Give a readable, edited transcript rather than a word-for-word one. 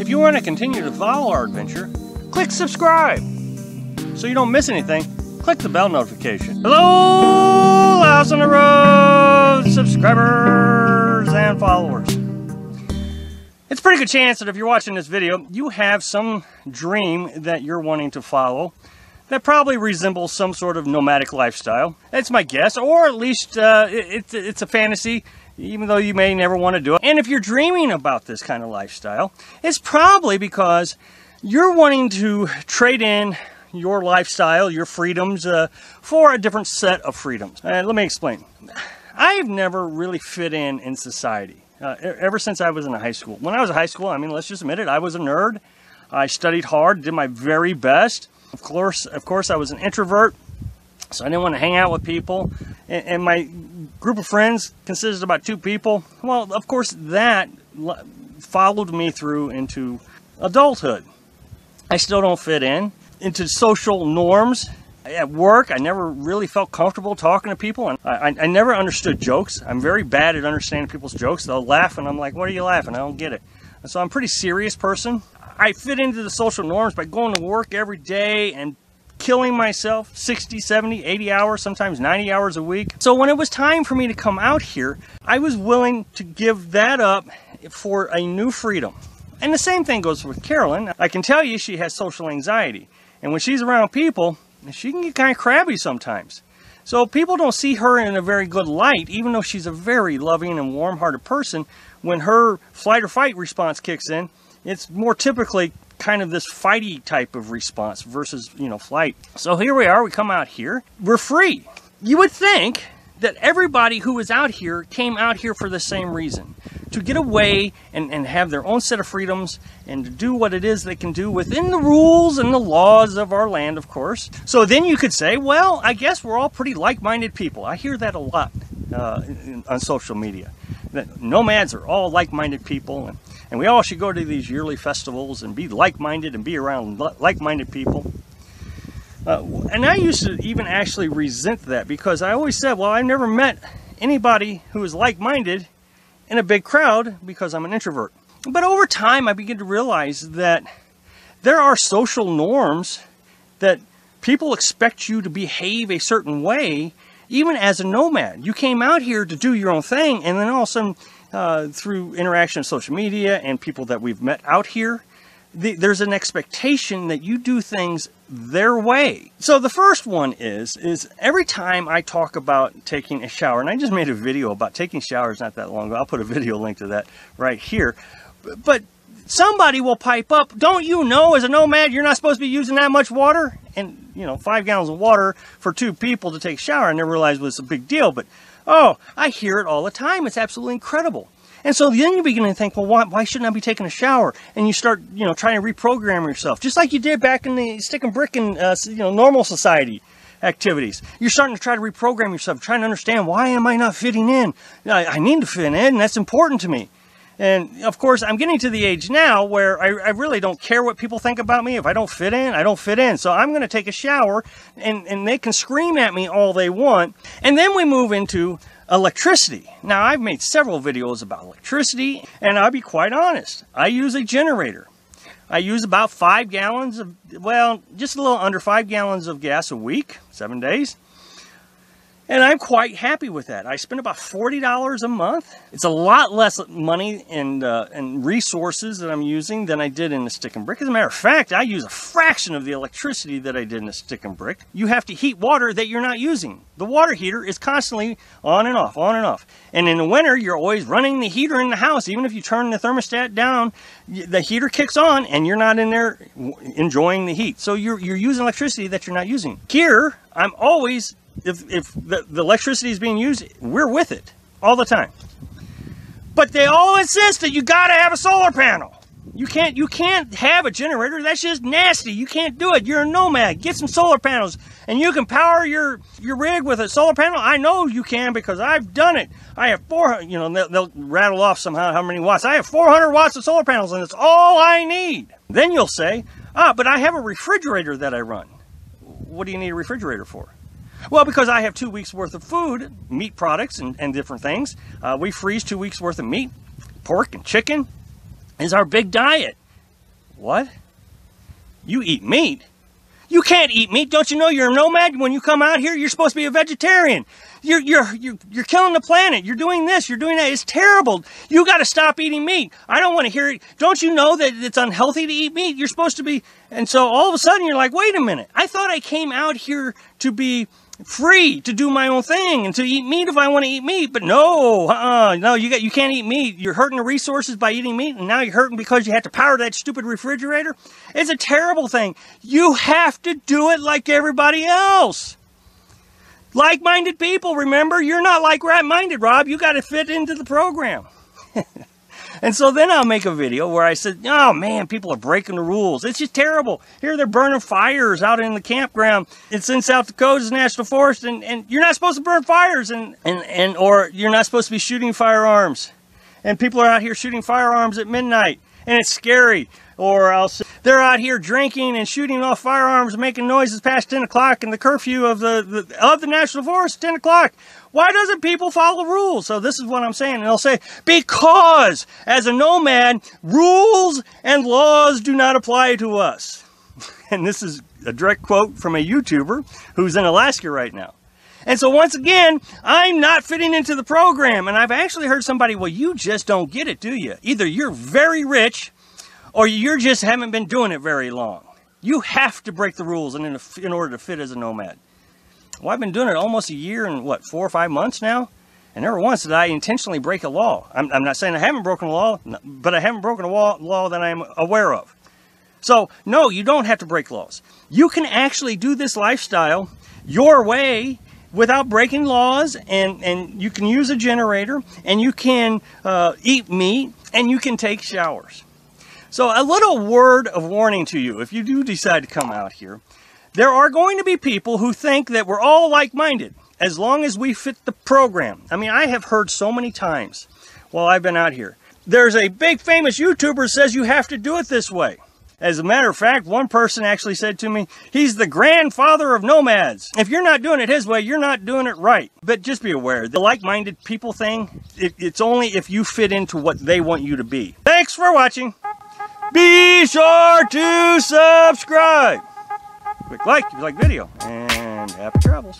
If you want to continue to follow our adventure, click subscribe. So you don't miss anything, click the bell notification. Hello, House on the Road subscribers and followers. It's a pretty good chance that if you're watching this video, you have some dream that you're wanting to follow that probably resembles some sort of nomadic lifestyle. That's my guess, or at least it's a fantasy, even though you may never want to do it. And if you're dreaming about this kind of lifestyle, it's probably because you're wanting to trade in your lifestyle, your freedoms, for a different set of freedoms. Let me explain. I've never really fit in society. Ever since I was in high school. When I was in high school, I mean, let's just admit it, I was a nerd. I studied hard, did my very best. Of course, I was an introvert, so I didn't want to hang out with people. And my group of friends consisted of about 2 people. Well, of course, that followed me through into adulthood. I still don't fit into social norms. At work, I never really felt comfortable talking to people, and I never understood jokes. I'm very bad at understanding people's jokes. They'll laugh, and I'm like, what are you laughing? I don't get it. So I'm a pretty serious person. I fit into the social norms by going to work every day and killing myself 60, 70, 80 hours, sometimes 90 hours a week. So when it was time for me to come out here, I was willing to give that up for a new freedom. And the same thing goes with Carolyn. I can tell you she has social anxiety. And when she's around people, she can get kind of crabby sometimes. So people don't see her in a very good light, even though she's a very loving and warm-hearted person. When her flight or fight response kicks in, it's more typically kind of this fighty type of response versus, flight. So here we are, we come out here, we're free. You would think that everybody who is out here came out here for the same reason. To get away and have their own set of freedoms and to do what it is they can do within the rules and the laws of our land, of course. So then you could say, well, I guess we're all pretty like-minded people. I hear that a lot on social media. That nomads are all like-minded people, and we all should go to these yearly festivals and be like-minded and be around like-minded people. And I used to even actually resent that because I always said, well, I've never met anybody who is like-minded in a big crowd because I'm an introvert. But over time, I began to realize that there are social norms that people expect you to behave a certain way, even as a nomad. You came out here to do your own thing, and then all of a sudden, through interaction of social media and people that we've met out here, there's an expectation that you do things their way. So the first one is every time I talk about taking a shower, and I just made a video about taking showers not that long ago. I'll put a video link to that right here. But somebody will pipe up, don't you know as a nomad you're not supposed to be using that much water? And 5 gallons of water for 2 people to take a shower, I never realized was a big deal. But oh, I hear it all the time. It's absolutely incredible. And so then you begin to think, well, why shouldn't I be taking a shower? And you start, trying to reprogram yourself, just like you did back in the stick and brick and, normal society activities. You're starting to try to reprogram yourself, trying to understand, why am I not fitting in? I need to fit in, and that's important to me. And, of course, I'm getting to the age now where I really don't care what people think about me. If I don't fit in, I don't fit in. So I'm going to take a shower, and they can scream at me all they want. And then we move into electricity. Now, I've made several videos about electricity, and I'll be quite honest. I use a generator. I use about 5 gallons of, well, just a little under 5 gallons of gas a week, 7 days. And I'm quite happy with that. I spend about $40 a month. It's a lot less money and resources that I'm using than I did in the stick and brick. As a matter of fact, I use a fraction of the electricity that I did in the stick and brick. You have to heat water that you're not using. The water heater is constantly on and off, on and off. And in the winter, you're always running the heater in the house. Even if you turn the thermostat down, the heater kicks on and you're not in there enjoying the heat. So you're using electricity that you're not using. Here, I'm always... If the electricity is being used, we're with it all the time. But they all insist that you gotta have a solar panel. You can't have a generator. That's just nasty. You can't do it. You're a nomad. Get some solar panels, and you can power your rig with a solar panel. I know you can because I've done it. I have 400. They'll rattle off somehow how many watts. I have 400 watts of solar panels, and it's all I need. Then you'll say, but I have a refrigerator that I run. What do you need a refrigerator for? Well, because I have 2 weeks worth of food, meat products and different things. We freeze 2 weeks worth of meat, pork and chicken is our big diet. What? You eat meat? You can't eat meat. Don't you know you're a nomad? When you come out here, you're supposed to be a vegetarian. You're killing the planet. You're doing this. You're doing that. It's terrible. You got to stop eating meat. I don't want to hear it. Don't you know that it's unhealthy to eat meat? You're supposed to be. And so all of a sudden you're like, wait a minute. I thought I came out here to be free to do my own thing and to eat meat if I want to eat meat. But no, no, you can't eat meat. You're hurting the resources by eating meat, and now you're hurting because you have to power that stupid refrigerator. It's a terrible thing. You have to do it like everybody else. Like-minded people, remember? You're not like-minded, Rob. You got to fit into the program. And so then I'll make a video where I said, oh man, people are breaking the rules. It's just terrible. Here they're burning fires out in the campground. It's in South Dakota's National Forest, and you're not supposed to burn fires, or you're not supposed to be shooting firearms. And people are out here shooting firearms at midnight, and it's scary. Or else they're out here drinking and shooting off firearms, making noises past 10 o'clock, and the curfew of the National Forest, 10 o'clock. Why doesn't people follow the rules? So this is what I'm saying. And they'll say, because as a nomad, rules and laws do not apply to us. And this is a direct quote from a YouTuber who's in Alaska right now. And so once again, I'm not fitting into the program. And I've actually heard somebody, well, you just don't get it, do you? Either you're very rich, or you just haven't been doing it very long. You have to break the rules in order to fit as a nomad. Well, I've been doing it almost a year and, 4 or 5 months now? And never once did I intentionally break a law. I'm not saying I haven't broken a law, but I haven't broken a law that I'm aware of. So, no, you don't have to break laws. You can actually do this lifestyle your way without breaking laws, and you can use a generator, and you can eat meat, and you can take showers. So a little word of warning to you, if you do decide to come out here, there are going to be people who think that we're all like-minded, as long as we fit the program. I mean, I have heard so many times while I've been out here, there's a big famous YouTuber who says you have to do it this way. As a matter of fact, one person actually said to me, he's the grandfather of nomads. If you're not doing it his way, you're not doing it right. But just be aware, the like-minded people thing, it's only if you fit into what they want you to be. Thanks for watching. Be sure to subscribe. Quick like if you like the video, and happy travels.